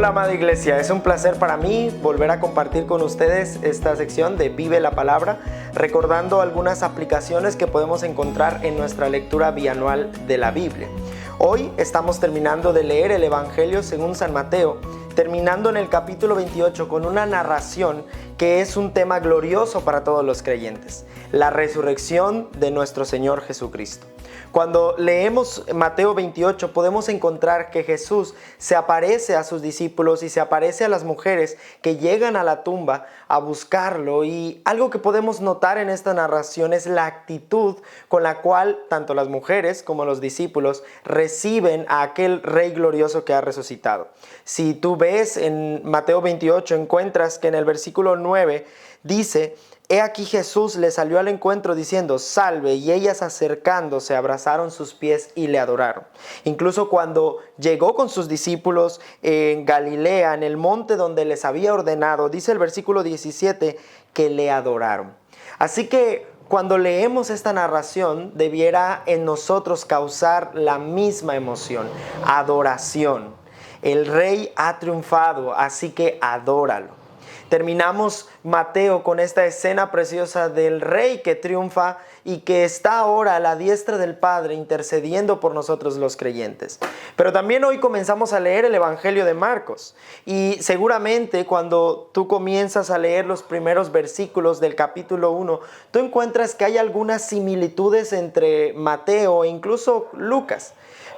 Hola amada iglesia, es un placer para mí volver a compartir con ustedes esta sección de Vive la Palabra, recordando algunas aplicaciones que podemos encontrar en nuestra lectura bianual de la Biblia. Hoy estamos terminando de leer el Evangelio según San Mateo, terminando en el capítulo 28 con una narración que es un tema glorioso para todos los creyentes, la resurrección de nuestro Señor Jesucristo. Cuando leemos Mateo 28 podemos encontrar que Jesús se aparece a sus discípulos y se aparece a las mujeres que llegan a la tumba a buscarlo, y algo que podemos notar en esta narración es la actitud con la cual tanto las mujeres como los discípulos reciben a aquel Rey glorioso que ha resucitado. Si tú ves en Mateo 28 encuentras que en el versículo 9 dice: He aquí Jesús le salió al encuentro diciendo, salve, y ellas acercándose abrazaron sus pies y le adoraron. Incluso cuando llegó con sus discípulos en Galilea, en el monte donde les había ordenado, dice el versículo 17 que le adoraron. Así que cuando leemos esta narración debiera en nosotros causar la misma emoción, adoración. El Rey ha triunfado, así que adóralo. Terminamos Mateo con esta escena preciosa del Rey que triunfa y que está ahora a la diestra del Padre intercediendo por nosotros los creyentes. Pero también hoy comenzamos a leer el Evangelio de Marcos, y seguramente cuando tú comienzas a leer los primeros versículos del capítulo 1, tú encuentras que hay algunas similitudes entre Mateo e incluso Lucas.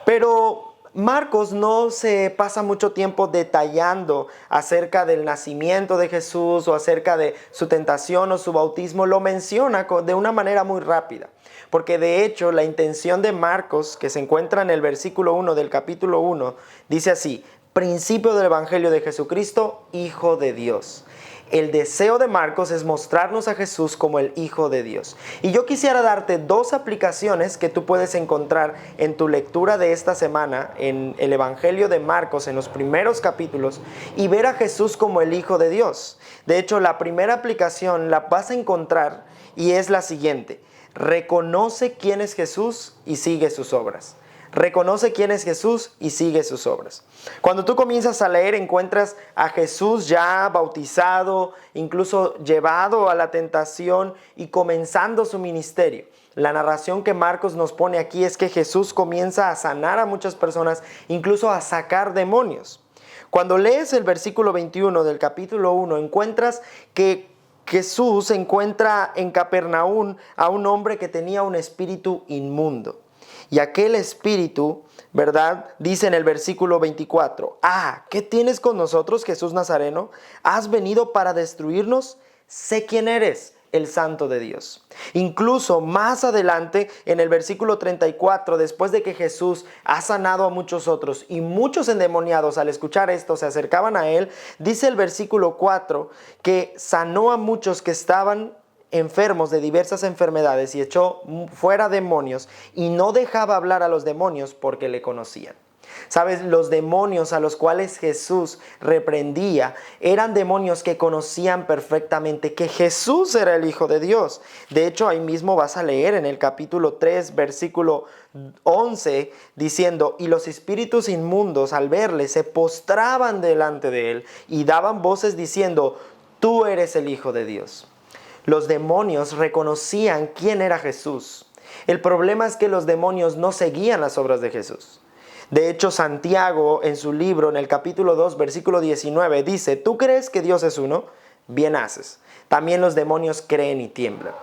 Pero Marcos no se pasa mucho tiempo detallando acerca del nacimiento de Jesús o acerca de su tentación o su bautismo. Lo menciona de una manera muy rápida, porque de hecho la intención de Marcos, que se encuentra en el versículo 1 del capítulo 1, dice así: principio del Evangelio de Jesucristo, Hijo de Dios. El deseo de Marcos es mostrarnos a Jesús como el Hijo de Dios. Y yo quisiera darte dos aplicaciones que tú puedes encontrar en tu lectura de esta semana en el Evangelio de Marcos, en los primeros capítulos, y ver a Jesús como el Hijo de Dios. De hecho, la primera aplicación la vas a encontrar y es la siguiente: reconoce quién es Jesús y sigue sus obras. Reconoce quién es Jesús y sigue sus obras. Cuando tú comienzas a leer encuentras a Jesús ya bautizado, incluso llevado a la tentación y comenzando su ministerio. La narración que Marcos nos pone aquí es que Jesús comienza a sanar a muchas personas, incluso a sacar demonios. Cuando lees el versículo 21 del capítulo 1 encuentras que Jesús encuentra en Capernaum a un hombre que tenía un espíritu inmundo. Y aquel espíritu, ¿verdad? Dice en el versículo 24, ¿qué tienes con nosotros, Jesús Nazareno? ¿Has venido para destruirnos? Sé quién eres, el Santo de Dios. Incluso más adelante, en el versículo 34, después de que Jesús ha sanado a muchos otros y muchos endemoniados al escuchar esto se acercaban a él, dice el versículo 4 que sanó a muchos que estaban enfermos de diversas enfermedades y echó fuera demonios, y no dejaba hablar a los demonios porque le conocían. Sabes, los demonios a los cuales Jesús reprendía eran demonios que conocían perfectamente que Jesús era el Hijo de Dios. De hecho, ahí mismo vas a leer en el capítulo 3, versículo 11, diciendo: y los espíritus inmundos al verle se postraban delante de él y daban voces diciendo: tú eres el Hijo de Dios. Los demonios reconocían quién era Jesús. El problema es que los demonios no seguían las obras de Jesús. De hecho, Santiago en su libro, en el capítulo 2, versículo 19, dice: ¿tú crees que Dios es uno? Bien haces. También los demonios creen y tiemblan.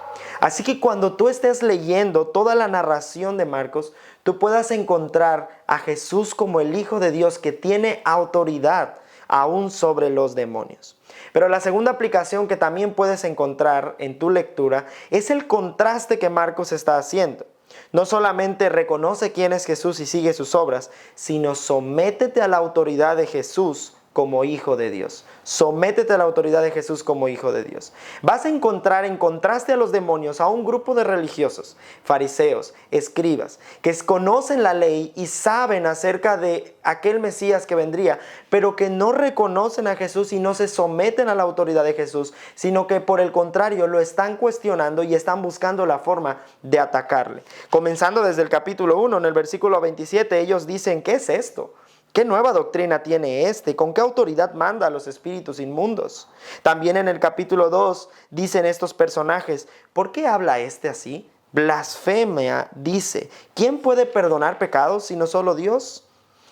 Así que cuando tú estés leyendo toda la narración de Marcos, tú puedas encontrar a Jesús como el Hijo de Dios que tiene autoridad aún sobre los demonios. Pero la segunda aplicación que también puedes encontrar en tu lectura es el contraste que Marcos está haciendo. No solamente reconoce quién es Jesús y sigue sus obras, sino sométete a la autoridad de Jesús como Hijo de Dios. Sométete a la autoridad de Jesús como Hijo de Dios. Vas a encontrar en contraste a los demonios a un grupo de religiosos, fariseos, escribas, que conocen la ley y saben acerca de aquel Mesías que vendría, pero que no reconocen a Jesús y no se someten a la autoridad de Jesús, sino que por el contrario lo están cuestionando y están buscando la forma de atacarle. Comenzando desde el capítulo 1, en el versículo 27, ellos dicen: ¿qué es esto? ¿Qué nueva doctrina tiene este? ¿Con qué autoridad manda a los espíritus inmundos? También en el capítulo 2 dicen estos personajes, ¿por qué habla este así? Blasfemia, dice. ¿Quién puede perdonar pecados sino solo Dios?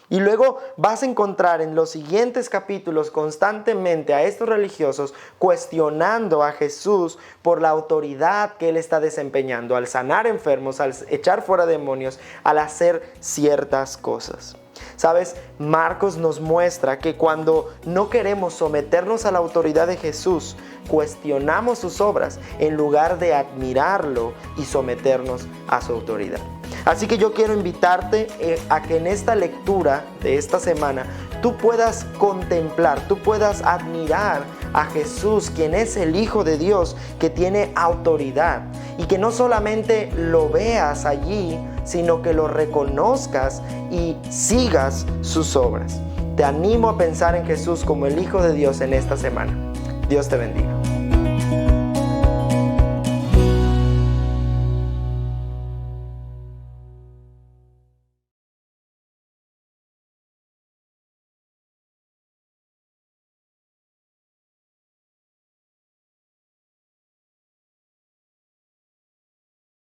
Y luego vas a encontrar en los siguientes capítulos constantemente a estos religiosos cuestionando a Jesús por la autoridad que Él está desempeñando al sanar enfermos, al echar fuera demonios, al hacer ciertas cosas. ¿Sabes? Marcos nos muestra que cuando no queremos someternos a la autoridad de Jesús, cuestionamos sus obras en lugar de admirarlo y someternos a su autoridad. Así que yo quiero invitarte a que en esta lectura de esta semana tú puedas contemplar, tú puedas admirar a Jesús, quien es el Hijo de Dios, que tiene autoridad, y que no solamente lo veas allí, sino que lo reconozcas y sigas sus obras. Te animo a pensar en Jesús como el Hijo de Dios en esta semana. Dios te bendiga.